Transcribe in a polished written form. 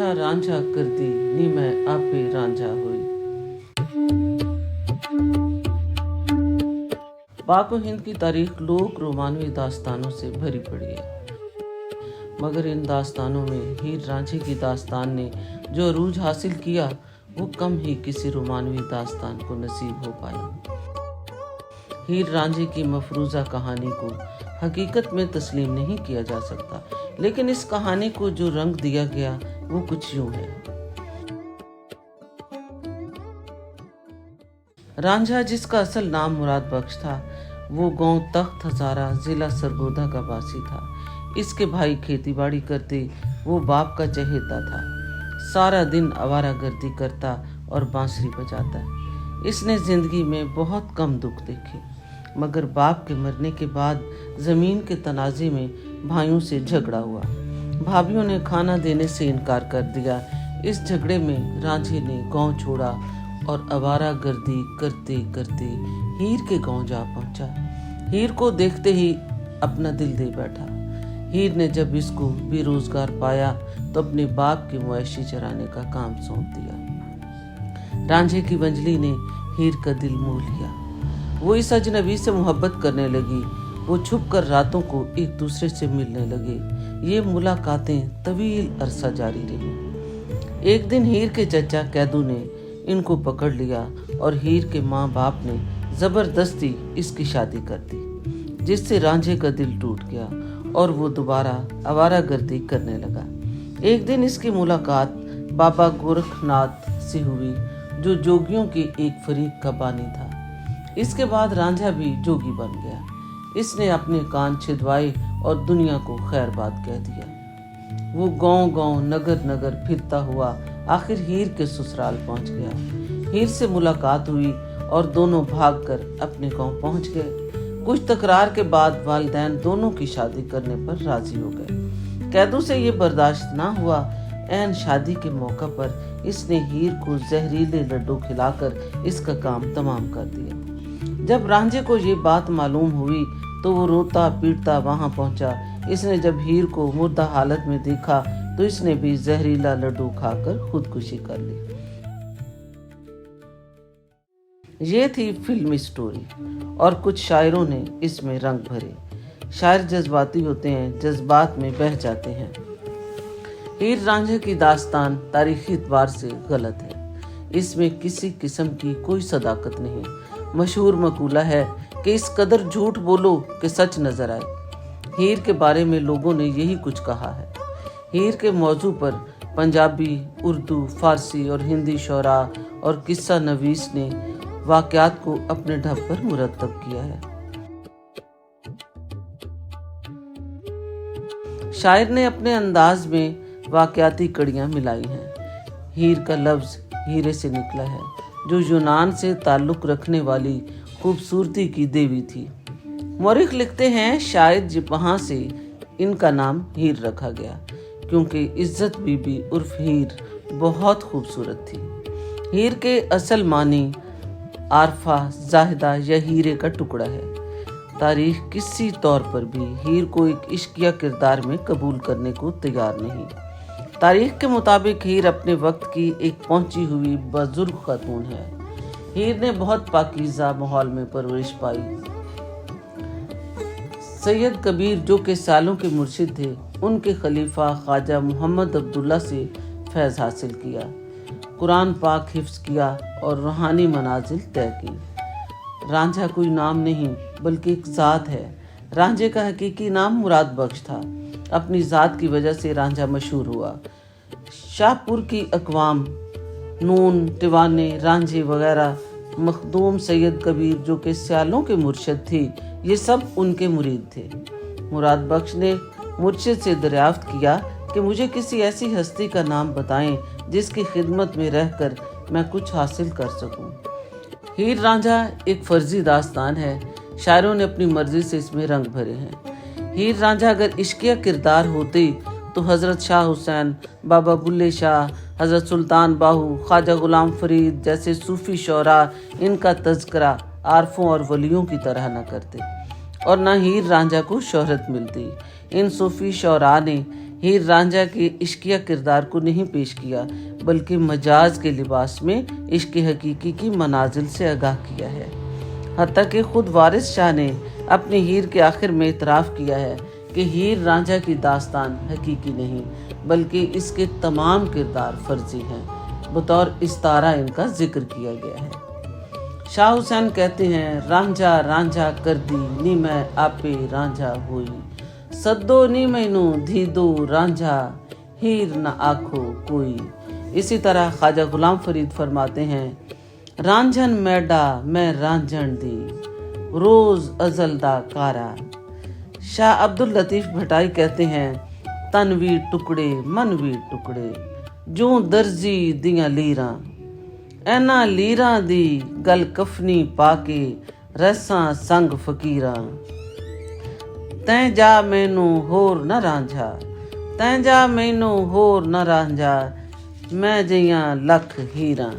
रांझा रांझा करती नी मैं आपे रांझा हुई। पाक व हिंद की तारीख लोक रोमानवी दास्तानों से भरी पड़ी है, मगर इन दास्तानों में हीर रांझे की दास्तान ने जो अरूज हासिल किया वो कम ही किसी रोमानवी दास्तान को नसीब हो पाया। हीर रांझे की मफरूजा कहानी को हकीकत में तस्लीम नहीं किया जा सकता, लेकिन इस कहानी को जो रंग दिया गया वो कुछ यूं है। रांझा, जिसका असल नाम मुराद बख्श था, वो गांव तख्त हजारा जिला सरगोदा का वासी था। इसके भाई खेती बाड़ी करते, वो बाप का चहेता था। सारा दिन आवारागर्दी करता और बांसुरी बजाता। इसने जिंदगी में बहुत कम दुख देखे, मगर बाप के मरने के बाद जमीन के तनाजे में भाइयों से झगड़ा हुआ। भाभीयों ने खाना देने से इनकार कर दिया। इस झगड़े में रांझे ने गांव छोड़ा और आवारागर्दी करते करते हीर के गांव जा पहुंचा। हीर को देखते ही अपना दिल दे बैठा। हीर ने जब इसको बेरोजगार पाया तो अपने बाप की मवेशी चराने का काम सौंप दिया। रांझे की वंजली ने हीर का दिल मोह लिया। वो इस अजनबी से मोहब्बत करने लगी। वो छुप कर रातों को एक दूसरे से मिलने लगे। ये मुलाकातें तवील अरसा जारी रही। एक दिन हीर के चचा कैदू ने इनको पकड़ लिया और हीर के माँ बाप ने जबरदस्ती इसकी शादी कर दी, जिससे रांझे का दिल टूट गया और वो दोबारा आवारागर्दी करने लगा। एक दिन इसकी मुलाकात बाबा गोरखनाथ से हुई, जो जोगियों के एक फरीक का बानी था। इसके बाद रांझा भी जोगी बन गया। इसने अपने कान छिदवाए और दुनिया को खैर बात कह दिया। वो गांव गांव नगर नगर फिरता हुआ आखिर हीर के ससुराल पहुंच गया। हीर से मुलाकात हुई और दोनों भागकर अपने गांव पहुंच गए। कुछ तकरार के बाद वालिदैन दोनों की शादी करने पर राजी हो गए। कैदू से ये बर्दाश्त ना हुआ। ऐन शादी के मौका पर इसने हीर को जहरीले लड्डू खिलाकर इसका काम तमाम कर दिया। जब रांझे को ये बात मालूम हुई तो वो रोता पीटता वहां पहुंचा। इसने जब हीर को मुर्दा हालत में देखा तो इसने भी जहरीला लड्डू खाकर खुदकुशी कर ली। ये थी फिल्मी स्टोरी और कुछ शायरों ने इसमें रंग भरे। शायर जज्बाती होते हैं, जज्बात में बह जाते हैं। हीर रांझे की दास्तान तारीखी एतबार से गलत है। इसमें किसी किस्म की कोई सदाकत नहीं। मशहूर मकूला है कि इस कदर झूठ बोलो कि सच नजर आए। हीर के बारे में लोगों ने यही कुछ कहा है। हीर के मौजू पर पंजाबी, उर्दू, फारसी और हिंदी शोरा और किस्सा नवीस ने वाक़यात को अपने ढब पर मुरतब किया है। शायर ने अपने अंदाज में वाक़याती कड़ियां मिलाई हैं। हीर का लफ्ज हीरे से निकला है, जो यूनान से ताल्लुक रखने वाली खूबसूरती की देवी थी। मौरिख लिखते हैं शायद वहां से इनका नाम हीर रखा गया, क्योंकि इज्जत बीबी उर्फ हीर बहुत खूबसूरत थी। हीर के असल मानी आरफा, जाहिदा या हीरे का टुकड़ा है। तारीख किसी तौर पर भी हीर को एक इश्किया किरदार में कबूल करने को तैयार नहीं। तारीख के मुताबिक हीर अपने वक्त की एक पहुंची हुई बुजुर्ग खातून है। हीर ने बहुत पाकीज़ा माहौल में परवरिश पाई। सैयद कबीर, जो कि सालों के मुर्शिद थे, उनके खलीफा ख्वाजा मोहम्मद अब्दुल्ला से फैज़ हासिल किया, कुरान पाक हिफ्ज़ किया और रूहानी मनाजिल तय की। रांझा कोई नाम नहीं बल्कि एक ज़ात है। रांझे का हकीकी नाम मुराद बख्श था। अपनी ज़ात की वजह से रांझा मशहूर हुआ। शाहपुर की अकवाम, नून, टिवाने, रांझे वगैरह, मखदूम सैयद कबीर, जो कि सियालों के मुर्शिद थे, ये सब उनके मुरीद थे। मुराद बख्श ने मुर्शिद से दरियाफ्त किया कि मुझे किसी ऐसी हस्ती का नाम बताएं जिसकी खिदमत में रहकर मैं कुछ हासिल कर सकूं। हीर रांझा एक फर्जी दास्तान है। शायरों ने अपनी मर्जी से इसमें रंग भरे हैं। हीर रांझा अगर इश्किया किरदार होते तो हज़रत शाह हुसैन, बाबा बुल्ले शाह, हज़रत सुल्तान बाहू, ख्वाजा गुलाम फरीद जैसे सूफ़ी शोरा इनका तज़किरा आरफों और वलियों की तरह न करते और न हीर रांझा को शोहरत मिलती। इन सूफ़ी शोरा ने हीर रांझा के इश्किया किरदार को नहीं पेश किया, बल्कि मजाज के लिबास में इश्क हकीकी की मनाजिल से आगाह किया है। हत्ता कि खुद वारिस शाह ने अपनी हीर के आखिर में इतराफ़ किया है कि हीर रांझा की दास्तान हकीकी नहीं, बल्कि इसके तमाम किरदार फर्जी हैं। बतौर इस्तारा इनका जिक्र किया गया है। शाह हुसैन कहते हैं, रांझा रांझा कर दी नी मैं आपे रांझा हुई, सद्दो नी मैनू धीदो रांझा, हीर न आखो कोई। इसी तरह ख्वाजा गुलाम फरीद फरमाते हैं, रांझन मैडा मैं रांझन दी, रोज अजल दा कारा। शाह अब्दुल लतीफ़ भटाई कहते हैं, तन भी टुकड़े मन भी टुकड़े, जूं दर्जी दियां लीरां, ऐना लीरां दी गल कफनी पाके रसां संग फकीरां। तैं जा मैनू होर न रांझा, तैं जा मैनू होर न रांझा, मैं जियां लख हीरां।